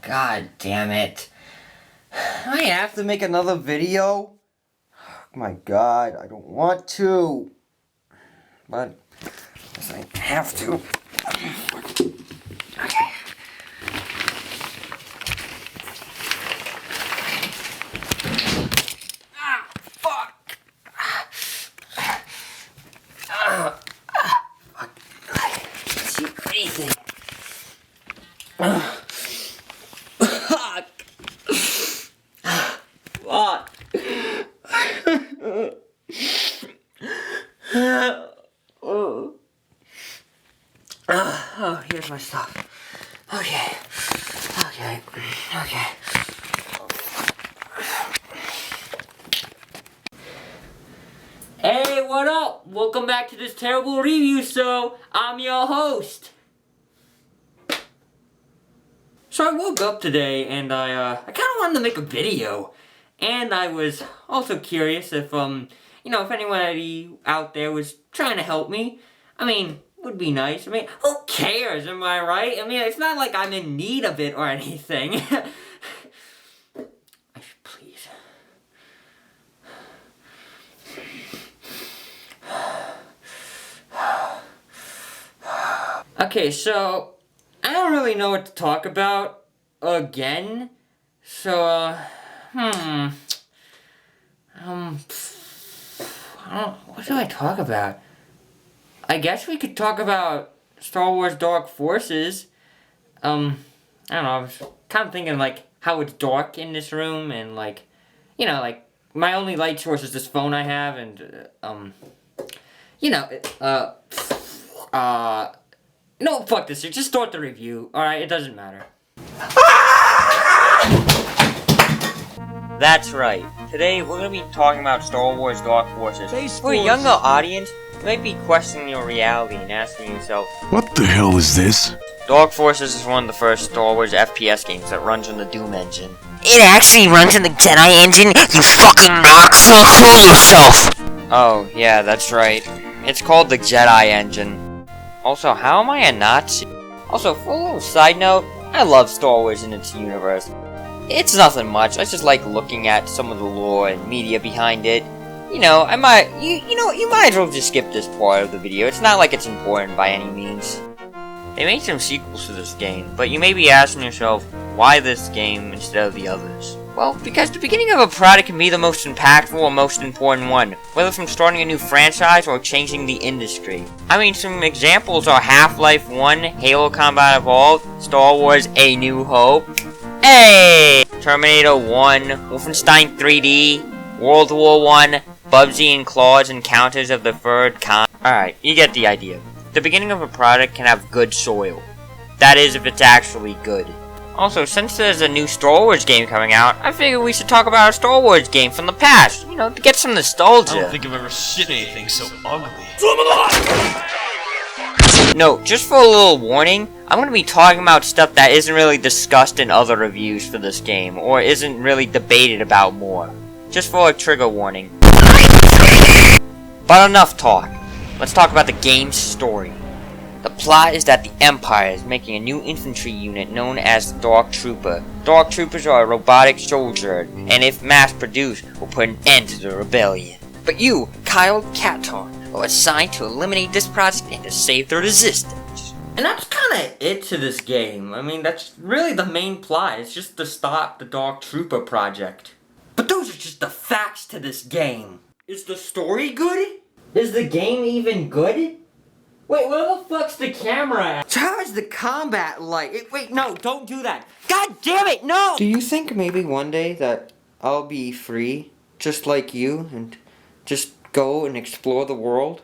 God damn it. I have to make another video? Oh my god, I don't want to. But I have to. Okay. Ah, fuck. Fuck. See anything. Fuck. Fuck. Oh, here's my stuff. Okay. Hey, what up? Welcome back to this terrible review show. I'm your host. So I woke up today and I kind of wanted to make a video. And I was also curious if, if anybody out there was trying to help me. I mean, would be nice. I mean, who cares, am I right? I mean, it's not like I'm in need of it or anything. I should please. Okay, so I don't really know what to talk about again. So, what do I talk about? I guess we could talk about Star Wars Dark Forces. I don't know, I was kind of thinking, like, how it's dark in this room, and, like, my only light source is this phone I have, and, no, fuck this, just start the review, alright, it doesn't matter. That's right. Today, we're gonna be talking about Star Wars Dark Forces. For a younger audience, you might be questioning your reality and asking yourself, what the hell is this? Dark Forces is one of the first Star Wars FPS games that runs on the Doom engine. It actually runs on the Jedi engine, you fucking narc, so kill yourself! Oh, yeah, that's right. It's called the Jedi engine. Also, how am I a Nazi? Also, for a little side note, I love Star Wars and its universe. It's nothing much, I just like looking at some of the lore and media behind it. You might as well just skip this part of the video. It's not like it's important by any means. They made some sequels to this game, but you may be asking yourself, why this game instead of the others? Well, because the beginning of a product can be the most impactful or most important one, whether from starting a new franchise or changing the industry. I mean, some examples are Half-Life 1, Halo Combat Evolved, Star Wars A New Hope, Terminator 1, Wolfenstein 3D, World War 1, Bubsy and Claw's Encounters of the Third Kind. Alright, you get the idea. The beginning of a product can have good soil. That is, if it's actually good. Also, since there's a new Star Wars game coming out, I figured we should talk about a Star Wars game from the past, to get some nostalgia. I don't think I've ever seen anything so ugly. No, just for a little warning, I'm going to be talking about stuff that isn't really discussed in other reviews for this game, or isn't really debated about more. Just for a trigger warning. But enough talk. Let's talk about the game's story. The plot is that the Empire is making a new infantry unit known as the Dark Trooper. Dark Troopers are a robotic soldier, and if mass-produced, will put an end to the rebellion. But you, Kyle Katarn, are assigned to eliminate this project and to save the Resistance. And that's kinda it to this game. I mean, that's really the main plot. It's just to stop the Dark Trooper project. But those are just the facts to this game. Is the story good? Is the game even good? Wait, where the fuck's the camera at? So how is the combat like? Wait, no, don't do that. God damn it, no! Do you think maybe one day that I'll be free, just like you, and just go and explore the world?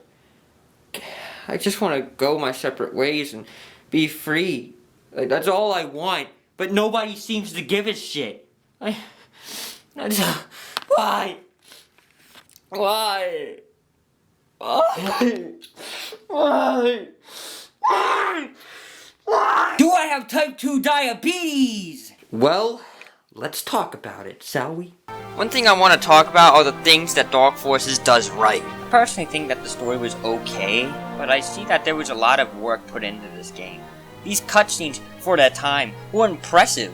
I just want to go my separate ways and be free. Like, that's all I want. But nobody seems to give a shit. Why? Why? Why? Do I have type 2 diabetes? Well, let's talk about it, shall we? One thing I want to talk about are the things that Dark Forces does right. I personally think that the story was okay, but I see that there was a lot of work put into this game. These cutscenes, for that time, were impressive.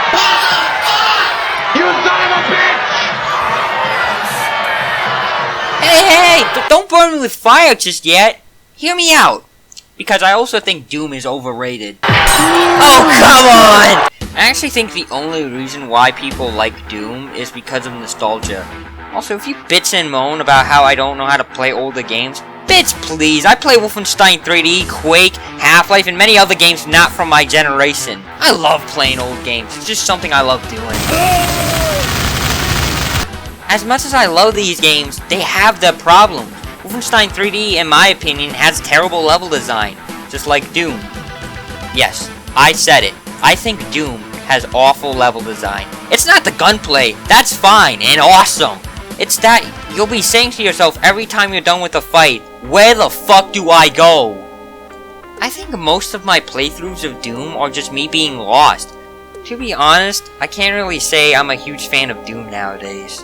don't burn me with fire just yet. Hear me out. Because I also think Doom is overrated. Oh, come on! I actually think the only reason why people like Doom is because of nostalgia. Also, if you bitch and moan about how I don't know how to play older games, bitch please, I play Wolfenstein 3D, Quake, Half-Life, and many other games not from my generation. I love playing old games, it's just something I love doing. As much as I love these games, they have their problems. Wolfenstein 3D, in my opinion, has terrible level design, just like Doom. Yes, I said it. I think Doom has awful level design. It's not the gunplay, that's fine and awesome. It's that you'll be saying to yourself every time you're done with a fight, where the fuck do I go? I think most of my playthroughs of Doom are just me being lost. To be honest, I can't really say I'm a huge fan of Doom nowadays.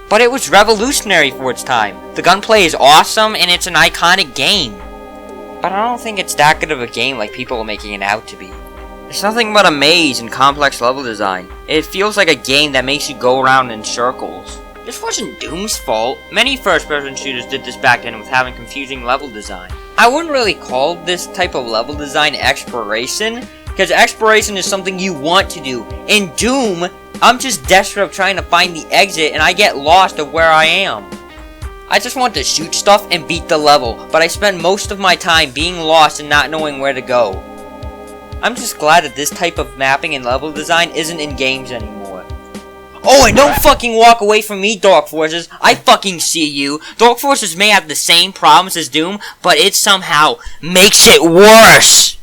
But it was revolutionary for its time. The gunplay is awesome and it's an iconic game. But I don't think it's that good of a game like people are making it out to be. It's nothing but a maze and complex level design. It feels like a game that makes you go around in circles. This wasn't Doom's fault. Many first-person shooters did this back then with having confusing level design. I wouldn't really call this type of level design exploration, because exploration is something you want to do. In Doom, I'm just desperate of trying to find the exit and I get lost of where I am. I just want to shoot stuff and beat the level, but I spend most of my time being lost and not knowing where to go. I'm just glad that this type of mapping and level design isn't in games anymore. Oh, and don't fucking walk away from me, Dark Forces. I fucking see you. Dark Forces may have the same problems as Doom, but it somehow makes it worse.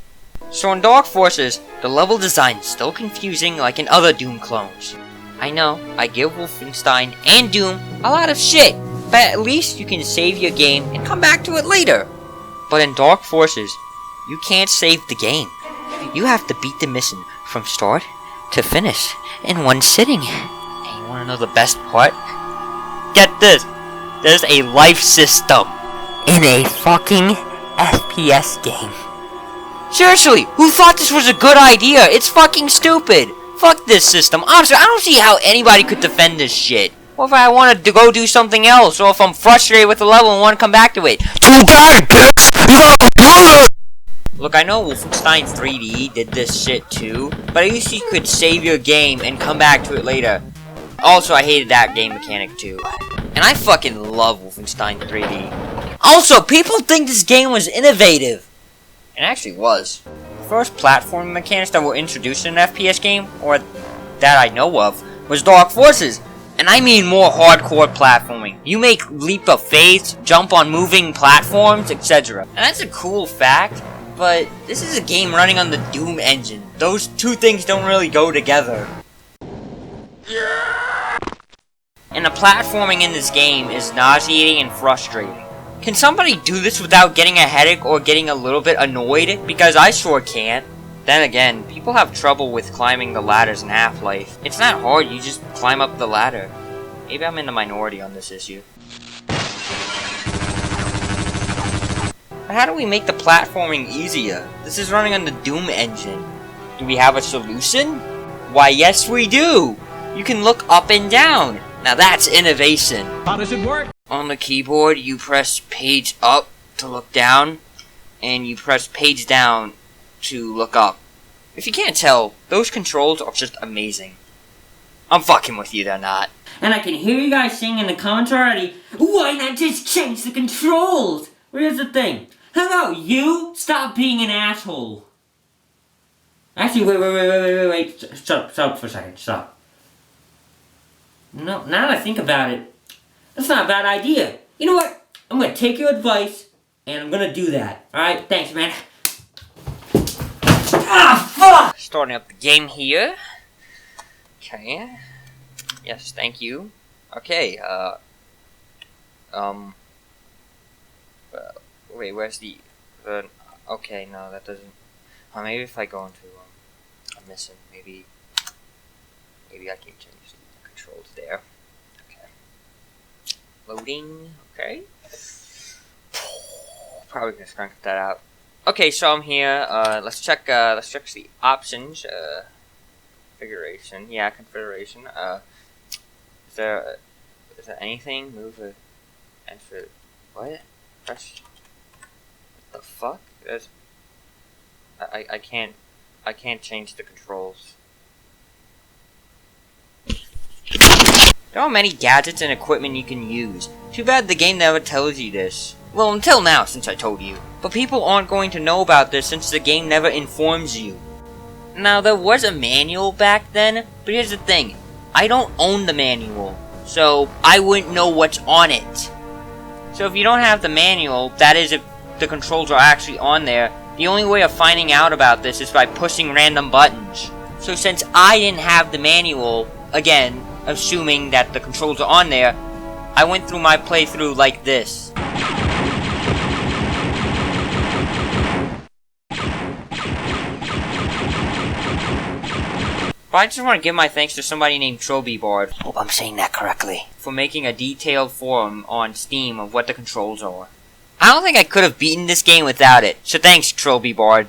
So in Dark Forces, the level design is still confusing like in other Doom clones. I know, I give Wolfenstein and Doom a lot of shit, but at least you can save your game and come back to it later. But in Dark Forces, you can't save the game. You have to beat the mission from start to finish in one sitting. And you wanna know the best part? Get this! There's a life system in a fucking FPS game. Seriously, who thought this was a good idea? It's fucking stupid. Fuck this system. Honestly, I don't see how anybody could defend this shit. Or if I wanted to go do something else, or if I'm frustrated with the level and want to come back to it. Too bad, bitch! Look, I know Wolfenstein 3D did this shit too, but at least you could save your game and come back to it later. Also, I hated that game mechanic too. And I fucking love Wolfenstein 3D. Also, people think this game was innovative. It actually was. The first platforming mechanics that were introduced in an FPS game, or that I know of, was Dark Forces. And I mean more hardcore platforming. You make leap of faith, jump on moving platforms, etc. And that's a cool fact, but this is a game running on the Doom engine. Those two things don't really go together. And the platforming in this game is nauseating and frustrating. Can somebody do this without getting a headache or getting a little bit annoyed? Because I sure can't. Then again, people have trouble with climbing the ladders in Half-Life. It's not hard, you just climb up the ladder. Maybe I'm in the minority on this issue. But how do we make the platforming easier? This is running on the Doom engine. Do we have a solution? Why, yes we do! You can look up and down. Now that's innovation. How does it work? On the keyboard, you press page up to look down, and you press page down to look up. If you can't tell, those controls are just amazing. I'm fucking with you, they're not. And I can hear you guys saying in the comments already, why not just change the controls? Well, here's the thing. How about you stop being an asshole? Actually, wait. Stop for a second, stop. No, now that I think about it, that's not a bad idea. You know what? I'm gonna take your advice, and I'm gonna do that. Alright, thanks, man. Ah, fuck! Starting up the game here. Okay. Yes, thank you. Okay, wait, where's the, okay, no, that doesn't, maybe if I go into, a mission, maybe I can change the controls there. Okay. Loading, okay. Probably gonna crank that out. Okay, so I'm here, let's check the options, configuration, yeah, configuration, is there anything, move a, enter What? What the fuck? I can't change the controls. There are many gadgets and equipment you can use. Too bad the game never tells you this. Well, until now, since I told you. But people aren't going to know about this since the game never informs you. Now, there was a manual back then, but here's the thing. I don't own the manual, so I wouldn't know what's on it. So if you don't have the manual, that is if the controls are actually on there, the only way of finding out about this is by pushing random buttons. So since I didn't have the manual, again, assuming that the controls are on there, I went through my playthrough like this. But I just want to give my thanks to somebody named Trobibard. Hope I'm saying that correctly. For making a detailed forum on Steam of what the controls are. I don't think I could have beaten this game without it, so thanks, Trobibard.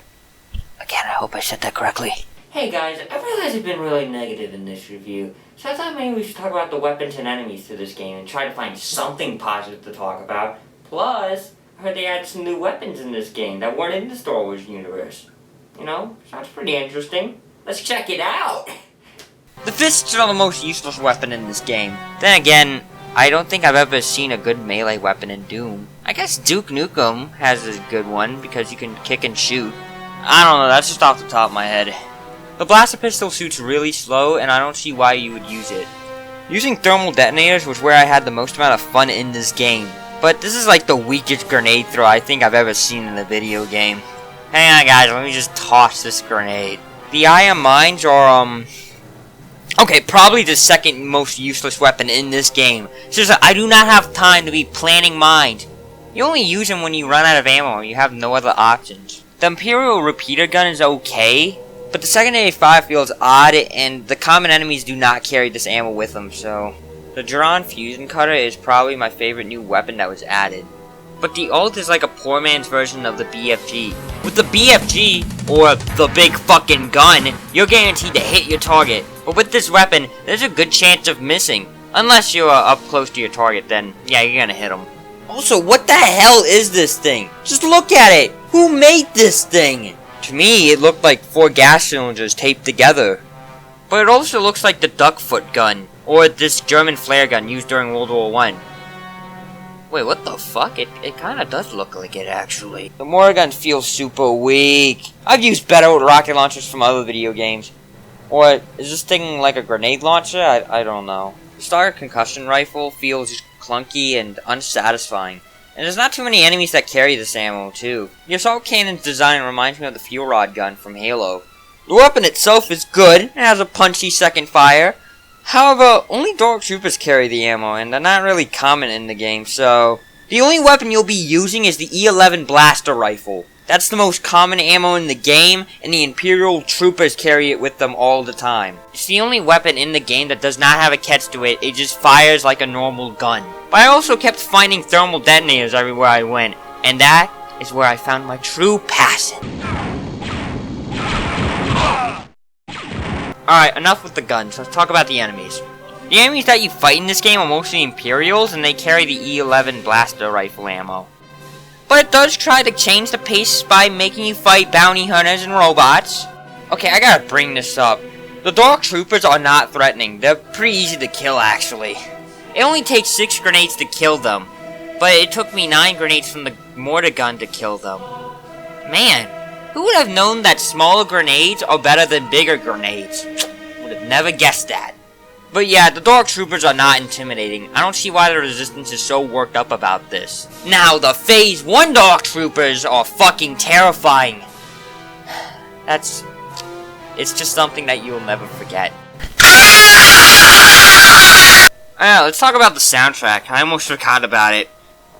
Again, I hope I said that correctly. Hey guys, I realize I've been really negative in this review, so I thought maybe we should talk about the weapons and enemies to this game and try to find something positive to talk about. Plus, I heard they added some new weapons in this game that weren't in the Star Wars universe. You know, sounds pretty interesting. Let's check it out! The fists are the most useless weapon in this game. Then again, I don't think I've ever seen a good melee weapon in Doom. I guess Duke Nukem has a good one because you can kick and shoot. I don't know, that's just off the top of my head. The blaster pistol shoots really slow and I don't see why you would use it. Using thermal detonators was where I had the most amount of fun in this game. But this is like the weakest grenade throw I think I've ever seen in a video game. Hang on guys, let me just toss this grenade. The ion mines are, okay, probably the second most useless weapon in this game. Seriously, I do not have time to be planning mines. You only use them when you run out of ammo or you have no other options. The Imperial Repeater Gun is okay, but the secondary fire feels odd and the common enemies do not carry this ammo with them, so... The Duran Fusion Cutter is probably my favorite new weapon that was added. But the ult is like a poor man's version of the BFG. With the BFG, or the big fucking gun, you're guaranteed to hit your target. But with this weapon, there's a good chance of missing. Unless you're up close to your target, then yeah, you're gonna hit them. Also, what the hell is this thing? Just look at it! Who made this thing? To me, it looked like 4 gas cylinders taped together. But it also looks like the Duckfoot gun, or this German flare gun used during World War I. Wait, what the fuck? It kinda does look like it, actually. The mortar gun feels super weak. I've used better with rocket launchers from other video games. Or, is this thing like a grenade launcher? I don't know. The Starter Concussion Rifle feels clunky and unsatisfying. And there's not too many enemies that carry this ammo, too. The Assault Cannon's design reminds me of the Fuel Rod gun from Halo. The weapon itself is good, it has a punchy second fire. However, only Dark Troopers carry the ammo, and they're not really common in the game, so... The only weapon you'll be using is the E11 Blaster Rifle. That's the most common ammo in the game, and the Imperial Troopers carry it with them all the time. It's the only weapon in the game that does not have a catch to it, it just fires like a normal gun. But I also kept finding thermal detonators everywhere I went, and that is where I found my true passion. Alright, enough with the guns, let's talk about the enemies. The enemies that you fight in this game are mostly Imperials, and they carry the E11 Blaster Rifle ammo. But it does try to change the pace by making you fight bounty hunters and robots. Okay, I gotta bring this up. The Dark Troopers are not threatening, they're pretty easy to kill actually. It only takes 6 grenades to kill them, but it took me 9 grenades from the mortar gun to kill them. Man, who would have known that smaller grenades are better than bigger grenades? Would have never guessed that. But yeah, the Dark Troopers are not intimidating. I don't see why the Resistance is so worked up about this. Now, the Phase 1 Dark Troopers are fucking terrifying. It's just something that you'll never forget. Alright, let's talk about the soundtrack. I almost forgot about it.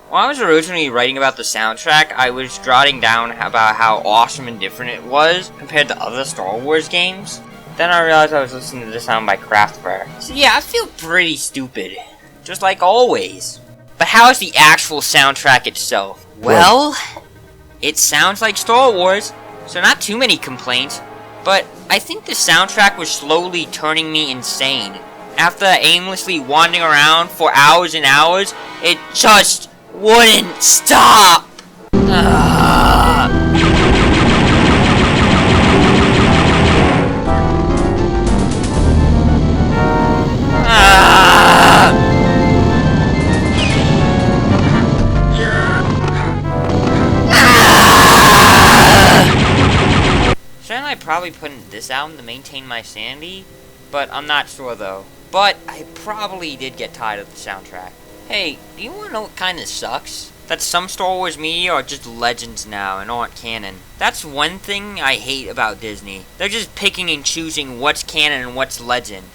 When I was originally writing about the soundtrack, I was jotting down about how awesome and different it was compared to other Star Wars games. Then I realized I was listening to the sound by Kraftwerk. So yeah, I feel pretty stupid. Just like always. But how is the actual soundtrack itself? Well, it sounds like Star Wars, so not too many complaints. But I think the soundtrack was slowly turning me insane. After aimlessly wandering around for hours and hours, it just wouldn't stop. Shouldn't I probably put in this album to maintain my sanity? But I'm not sure though. But I probably did get tired of the soundtrack. Hey, do you wanna know what kinda sucks? That some Star Wars media are just legends now and aren't canon. That's one thing I hate about Disney. They're just picking and choosing what's canon and what's legend.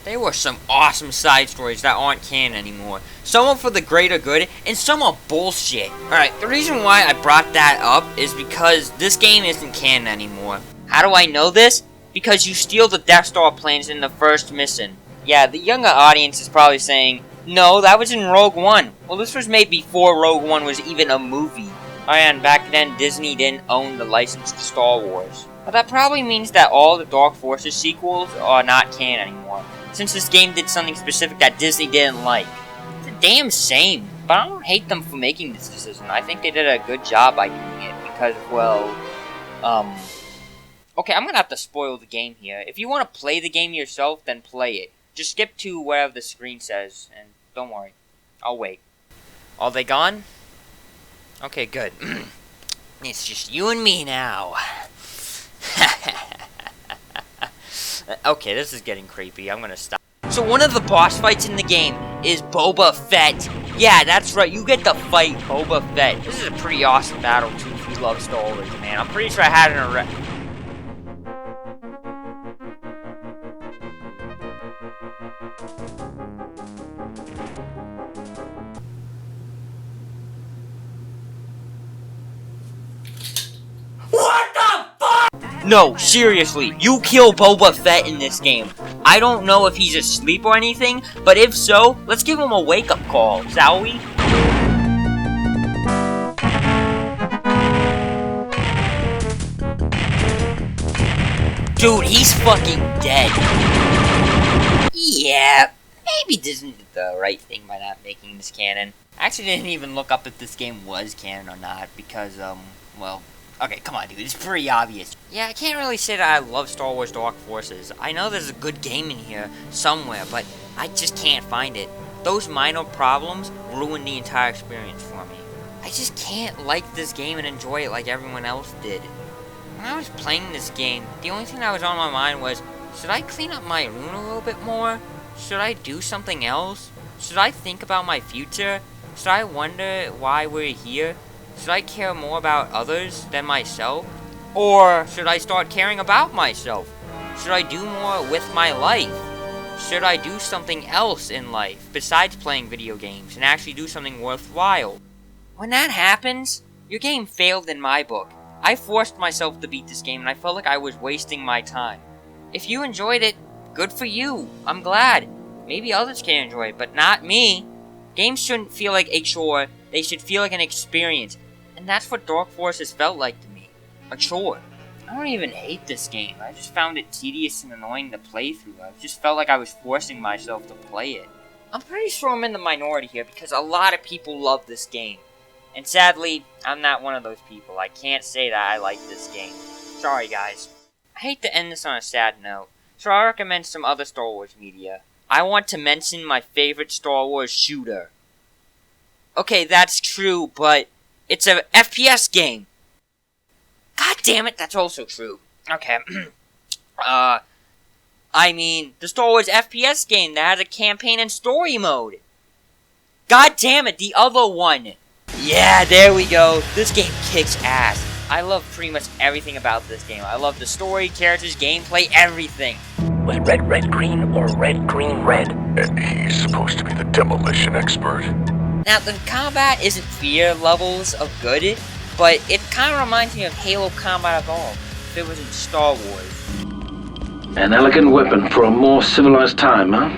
There were some awesome side stories that aren't canon anymore. Some are for the greater good, and some are bullshit. Alright, the reason why I brought that up is because this game isn't canon anymore. How do I know this? Because you steal the Death Star planes in the first mission. Yeah, the younger audience is probably saying, no, that was in Rogue One. Well, this was made before Rogue One was even a movie. Oh yeah, and back then, Disney didn't own the license to Star Wars. But that probably means that all the Dark Forces sequels are not canon anymore, since this game did something specific that Disney didn't like. It's a damn shame, but I don't hate them for making this decision. I think they did a good job by doing it, because, well, okay, I'm gonna have to spoil the game here. If you want to play the game yourself, then play it. Just skip to wherever the screen says, and don't worry. I'll wait. Are they gone? Okay, good. It's just you and me now. Okay, this is getting creepy. I'm gonna stop. So one of the boss fights in the game is Boba Fett. Yeah, that's right. You get to fight Boba Fett. This is a pretty awesome battle, too, if you love Star Wars, man. I'm pretty sure I had it already. No, seriously, you kill Boba Fett in this game. I don't know if he's asleep or anything, but if so, let's give him a wake-up call, shall we? Dude, he's fucking dead. Yeah, maybe Disney did the right thing by not making this canon. I actually didn't even look up if this game was canon or not, because, well... Okay, come on, dude. It's pretty obvious. Yeah, I can't really say that I love Star Wars Dark Forces. I know there's a good game in here somewhere, but I just can't find it. Those minor problems ruined the entire experience for me. I just can't like this game and enjoy it like everyone else did. When I was playing this game, the only thing that was on my mind was, should I clean up my room a little bit more? Should I do something else? Should I think about my future? Should I wonder why we're here? Should I care more about others than myself? Or should I start caring about myself? Should I do more with my life? Should I do something else in life besides playing video games and actually do something worthwhile? When that happens, your game failed in my book. I forced myself to beat this game and I felt like I was wasting my time. If you enjoyed it, good for you. I'm glad. Maybe others can enjoy it, but not me. Games shouldn't feel like a chore. They should feel like an experience. And that's what Dark Forces felt like to me. A chore. I don't even hate this game. I just found it tedious and annoying to play through. I just felt like I was forcing myself to play it. I'm pretty sure I'm in the minority here because a lot of people love this game. And sadly, I'm not one of those people. I can't say that I like this game. Sorry, guys. I hate to end this on a sad note, so I'll recommend some other Star Wars media. I want to mention my favorite Star Wars shooter. Okay, that's true, but it's a FPS game. God damn it, that's also true. Okay. I mean, the Star Wars FPS game that has a campaign and story mode. God damn it, the other one. Yeah, there we go. This game kicks ass. I love pretty much everything about this game. I love the story, characters, gameplay, everything. Was red, green, or red, green, red? And he's supposed to be the demolition expert. Now, the combat isn't fear levels of good, but it kind of reminds me of Halo Combat Evolved, if it was in Star Wars. An elegant weapon for a more civilized time, huh?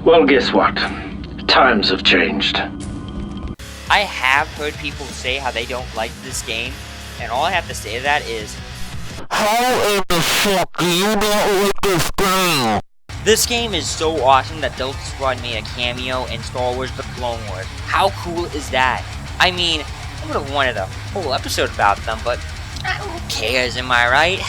Well, guess what? Times have changed. I have heard people say how they don't like this game, and all I have to say to that is, How in the fuck do you not like this game? This game is so awesome that Delta Squad made a cameo in Star Wars The Clone Wars. How cool is that? I mean, I would have wanted a whole episode about them, but who cares, am I right?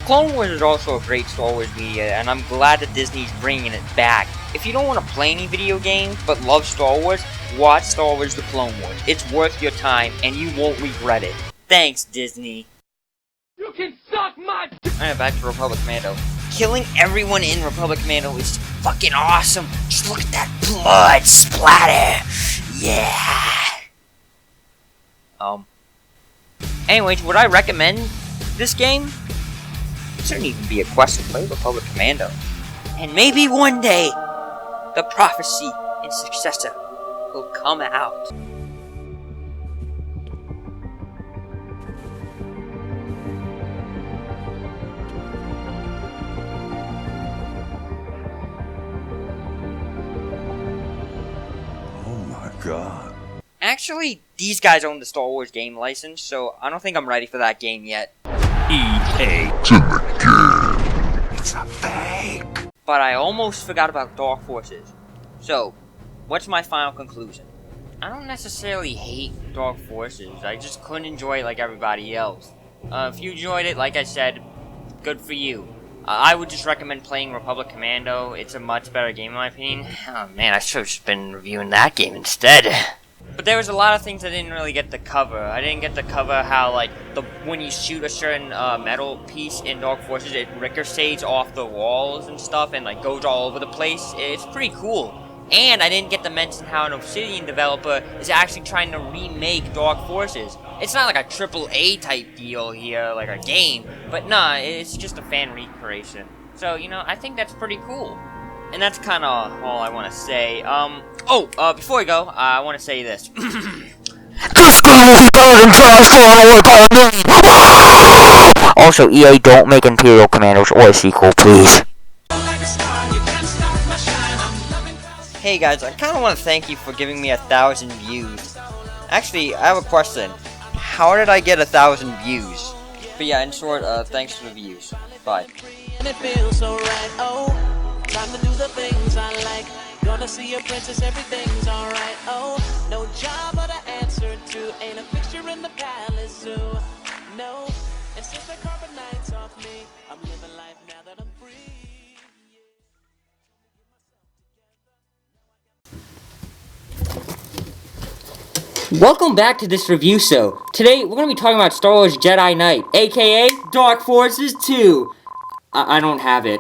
Clone Wars is also a great Star Wars media, and I'm glad that Disney's bringing it back. If you don't want to play any video games, but love Star Wars, watch Star Wars The Clone Wars. It's worth your time, and you won't regret it. Thanks, Disney. You can suck my Alright, back to Republic Commando. Killing everyone in Republic Commando is fucking awesome. Just look at that blood splatter. Yeah. Anyways, would I recommend this game? It shouldn't even be a quest to play Republic Commando. And maybe one day, the prophecy and successor will come out. Oh my god. Actually, these guys own the Star Wars game license, so I don't think I'm ready for that game yet. EA. It's a fake. But I almost forgot about Dark Forces. So, what's my final conclusion? I don't necessarily hate Dark Forces, I just couldn't enjoy it like everybody else. If you enjoyed it, like I said, good for you. I would just recommend playing Republic Commando. It's a much better game in my opinion. Oh man, I should have just been reviewing that game instead. But there was a lot of things I didn't really get to cover. I didn't get to cover how, like, when you shoot a certain metal piece in Dark Forces, it ricochets off the walls and stuff and, like, goes all over the place. It's pretty cool. And I didn't get to mention how an Obsidian developer is actually trying to remake Dark Forces. It's not like a AAA type deal here, like a game, but nah, it's just a fan recreation. So, you know, I think that's pretty cool. And that's kind of all I want to say. Before we go, I want to say this. Also, EA, don't make Imperial Commandos or a sequel, please. Hey guys, I kind of want to thank you for giving me 1,000 views. Actually, I have a question. How did I get 1,000 views? But yeah, in short, thanks for the views. Bye. And it feels so right, oh, time to do the things I like. Gonna see a princess, everything's alright, oh, no job but an answer to, ain't a fixture in the palace zoo, no, and since the carbon nights off me, I'm living life now that I'm free. Welcome back to this review show. Today, we're going to be talking about Star Wars Jedi Knight, aka Dark Forces 2. I don't have it.